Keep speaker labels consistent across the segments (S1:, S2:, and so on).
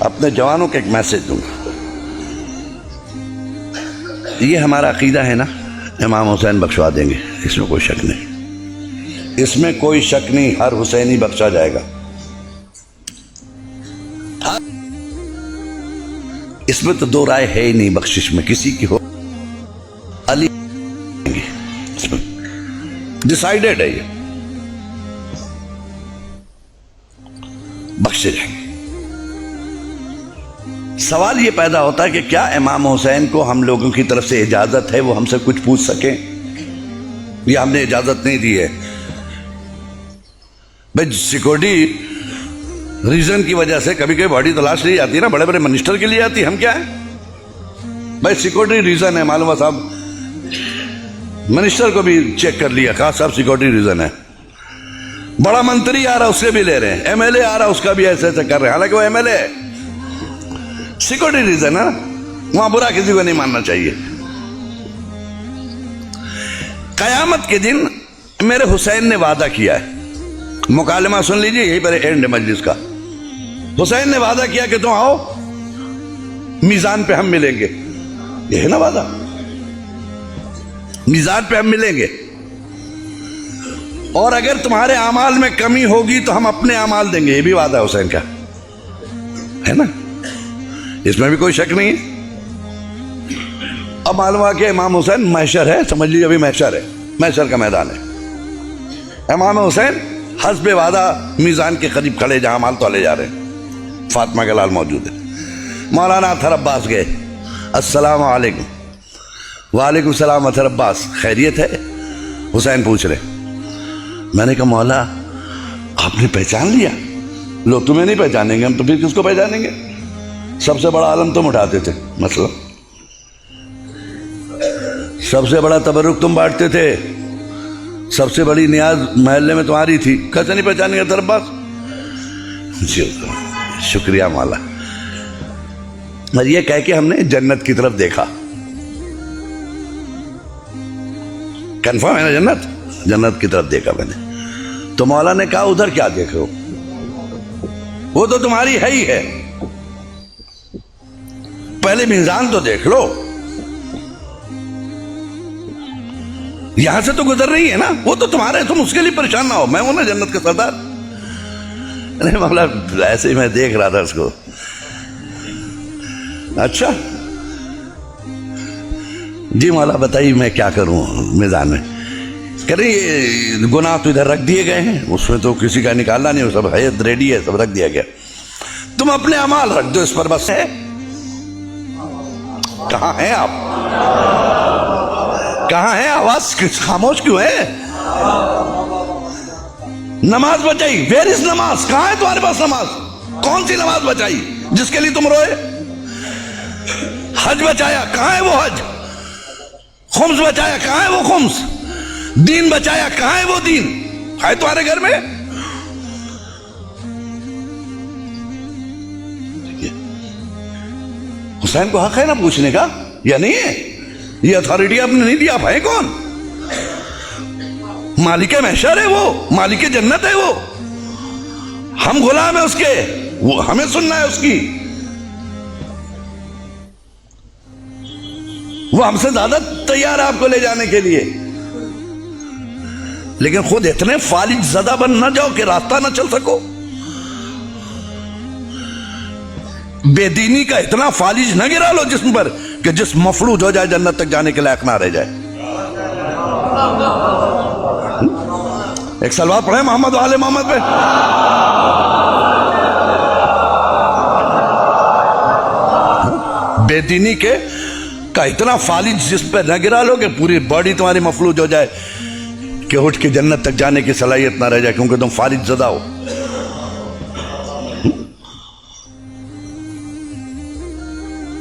S1: अपने जवानों को एक मैसेज दूंगा। ये हमारा अकीदा है ना, इमाम हुसैन बख्शवा देंगे, इसमें कोई शक नहीं, इसमें कोई शक नहीं। हर हुसैनी बख्शा जाएगा, इसमें तो दो राय है ही नहीं। बख्शिश में किसी की हो, अली डिसाइडेड है, ये बख्शे जाएंगे। सवाल ये पैदा होता है कि क्या इमाम हुसैन को हम लोगों की तरफ से इजाजत है वो हमसे कुछ पूछ सके, या हमने इजाजत नहीं दी है? भाई सिक्योरिटी रीजन की वजह से कभी कभी बॉडी तलाश नहीं आती ना, बड़े बड़े मिनिस्टर के लिए आती, हम क्या है भाई, सिक्योरिटी रीजन है, मालूम है साहब, मिनिस्टर को भी चेक कर लिया, कहा साहब सिक्योरिटी रीजन है। बड़ा मंत्री आ रहा उससे भी ले रहे हैं, एमएलए आ रहा उसका भी ऐसे ऐसे कर रहे हैं, हालांकि वो एमएलए है, सिक्योरिटी रीजन है ना, वहां बुरा किसी को नहीं मानना चाहिए। कयामत के दिन मेरे हुसैन ने वादा किया है, मुकालमा सुन लीजिए, यही पर एंड मजलिस का। हुसैन ने वादा किया कि तुम आओ, मीजान पे हम मिलेंगे, यह है ना वादा, मीजान पे हम मिलेंगे, और अगर तुम्हारे अमाल में कमी होगी तो हम अपने अमाल देंगे, ये भी वादा है हुसैन का, है ना, इसमें भी कोई शक नहीं है। अब मालूम हुआ कि इमाम हुसैन महशर है, समझ लीजिए अभी महशर है, महशर का मैदान है। इमाम हुसैन हस्बे वादा मीजान के करीब खड़े, जहां माल तोले जा रहे हैं, फातिमा के लाल मौजूद है। मौलाना अतहर अब्बास गए, अस्सलाम वालेकुम। वालेकुम सलाम अतहर अब्बास, खैरियत है? हुसैन पूछ रहे। मैंने कहा मौला आपने पहचान लिया? लोग तुम्हें नहीं पहचानेंगे, हम तो फिर किसको पहचानेंगे? सबसे बड़ा आलम तुम उठाते थे, मतलब सबसे बड़ा तबरुक तुम बांटते थे, सबसे बड़ी नियाज महल्ले में तुम्हारी थी, कैसे नहीं पहचानेंगे अतहर अब्बास? जी शुक्रिया मौला। और ये कह के हमने जन्नत की तरफ देखा, कंफर्म है ना, जन्नत, जन्नत की तरफ देखा मैंने। तो मौला ने कहा उधर क्या देख रहे हो, वो तो तुम्हारी है ही है, पहले मीजान तो देख लो, यहां से तो गुजर रही है ना, वो तो तुम्हारे, तुम उसके लिए परेशान ना हो, मैं हूं ना जन्नत का सरदार। अरे मौला ऐसे ही मैं देख रहा था उसको। अच्छा जी मौला बताइए मैं क्या करूं मीजान में? कह रही ये गुनाह तो इधर रख दिए गए हैं, उसमें तो किसी का निकालना नहीं, सब है रेडी है, सब रख दिया गया, तुम अपने अमाल रख दो इस पर बस। है कहां हैं आप, कहां है? आवाज खामोश क्यों है? नमाज बचाई, वेयर इज नमाज? कहां है तुम्हारे पास नमाज? कौन सी नमाज बचाई जिसके लिए तुम रोए? हज बचाया, कहां है वो हज? खुम्स बचाया, कहां है वो खुम्स? दीन बचाया, कहां है वो दीन? है तुम्हारे घर में? हुसैन को हक है ना पूछने का, या नहीं है? ये अथॉरिटी आपने नहीं दी, आप है कौन? मालिक महशर है वो, मालिक जन्नत है वो, हम गुलाम है उसके, वो हमें सुनना है उसकी, वो हमसे ज्यादा तैयार है आपको ले जाने के लिए। लेकिन खुद इतने फालिज ज़दा बन ना जाओ कि रास्ता ना चल सको, बेदीनी का इतना फालिज न गिरा लो जिस्म पर कि जिस्म मफलूज हो जाए, जन्नत तक जाने के लायक ना रह जाए। एक सलवात पढ़े मोहम्मद वाले मोहम्मद पे। बेदीनी के का इतना फालिज जिस्म पे न गिरा लो कि पूरी बॉडी तुम्हारी मफलूज हो जाए कि उठ के जन्नत तक जाने की सलाहियत ना रह जाए, क्योंकि तुम फारिज ज़दा हो।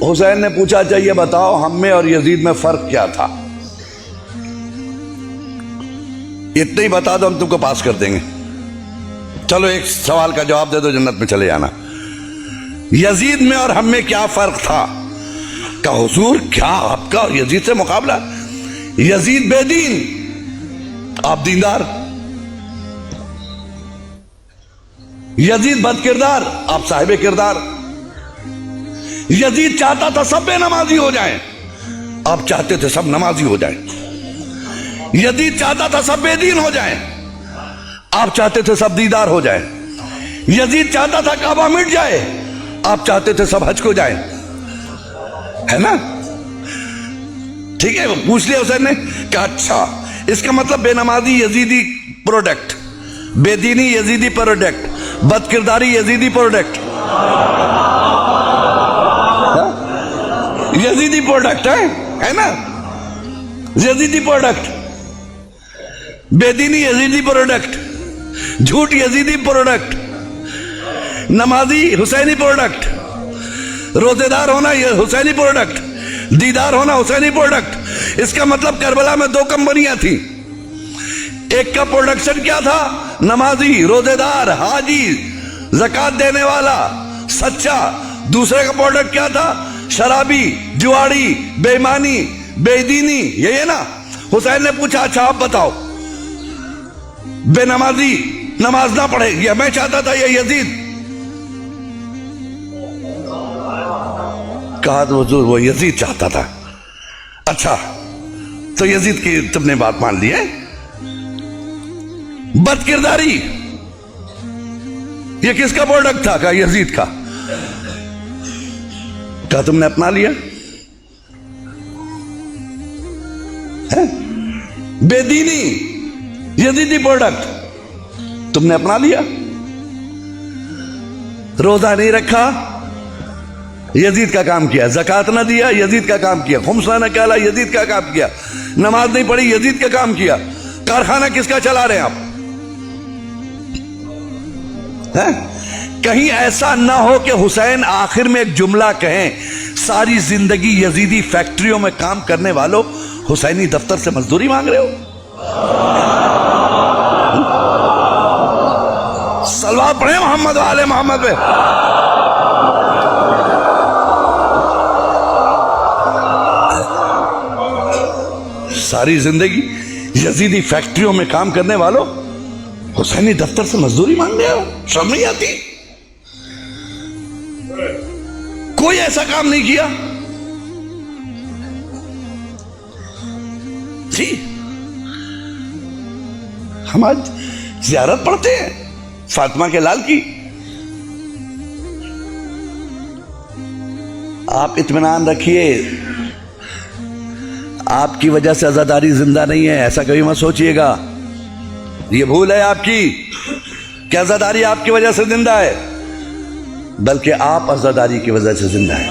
S1: हुसैन ने पूछा चाहिए बताओ हम में और यजीद में फर्क क्या था? इतना ही बता दो हम तुमको पास कर देंगे। चलो एक सवाल का जवाब दे दो, जन्नत में चले जाना। यजीद में और हम में क्या फर्क था? का हुजूर क्या आपका और यजीद से मुकाबला? यजीद बेदीन, आप दीनदार। यजीद बद किरदार, आप साहिब किरदार। यजीद चाहता था सब बेनमाजी हो जाएं, आप चाहते थे सब नमाजी हो जाएं। यजीद चाहता था सब बेदीन हो जाएं, आप चाहते थे सब दीदार हो जाएं। यजीद चाहता था काबा मिट जाए, आप चाहते थे सब हज को जाएं, है ना? ठीक है, पूछ लिया हुसैन ने, कहा अच्छा इसका मतलब बेनमाजी यजीदी प्रोडक्ट, बेदीनी यजीदी प्रोडक्ट, बदकिरदारी यजीदी प्रोडक्ट, यजीदी प्रोडक्ट है ना? यजीदी प्रोडक्ट, बेदीनी यजीदी प्रोडक्ट, झूठ यजीदी प्रोडक्ट, नमाजी हुसैनी प्रोडक्ट, रोजेदार होना यह हुसैनी प्रोडक्ट, दीदार होना हुसैनी प्रोडक्ट। इसका मतलब करबला में 2 कंपनियां थी, एक का प्रोडक्शन क्या था? नमाजी, रोजेदार, हाजी, ज़कात देने वाला, सच्चा। दूसरे का प्रोडक्ट क्या था? शराबी, जुआड़ी, बेईमानी, बेदीनी। यही है ना? हुसैन ने पूछा अच्छा आप बताओ, बेनमाजी नमाज ना पढ़े, यह मैं चाहता था या यजीद? कहा तो वो यजीद चाहता था। अच्छा तो यजीद की तुमने बात मान ली है। बदकिरदारी ये किसका प्रोडक्ट था? कहा यजीद का। कहा तुमने अपना लिया है? बेदीनी यजीदी प्रोडक्ट तुमने अपना लिया। रोजा नहीं रखा, यजीद का काम किया। ज़कात ना दिया, यजीद का काम किया। खुम्स ना निकाला, यजीद का काम किया। नमाज नहीं पढ़ी, यजीद का काम किया। कारखाना किसका चला रहे हैं आप? है? कहीं ऐसा ना हो कि हुसैन आखिर में एक जुमला कहें, सारी जिंदगी यजीदी फैक्ट्रियों में काम करने वालों, हुसैनी दफ्तर से मजदूरी मांग रहे हो। सलवार पढ़े मोहम्मद वाले मोहम्मद पे। सारी जिंदगी यजीदी फैक्ट्रियों में काम करने वालों, हुसैनी दफ्तर से मजदूरी मांगने आओ, शर्म नहीं आती? कोई ऐसा काम नहीं किया जी। हम आज ज़ियारत पढ़ते हैं फातिमा के लाल की। आप इत्मीनान रखिए, आपकी वजह से आजादारी जिंदा नहीं है, ऐसा कभी मत सोचिएगा। ये भूल है आपकी कि आजादारी आपकी वजह से जिंदा है, बल्कि आप आजादारी की वजह से जिंदा है।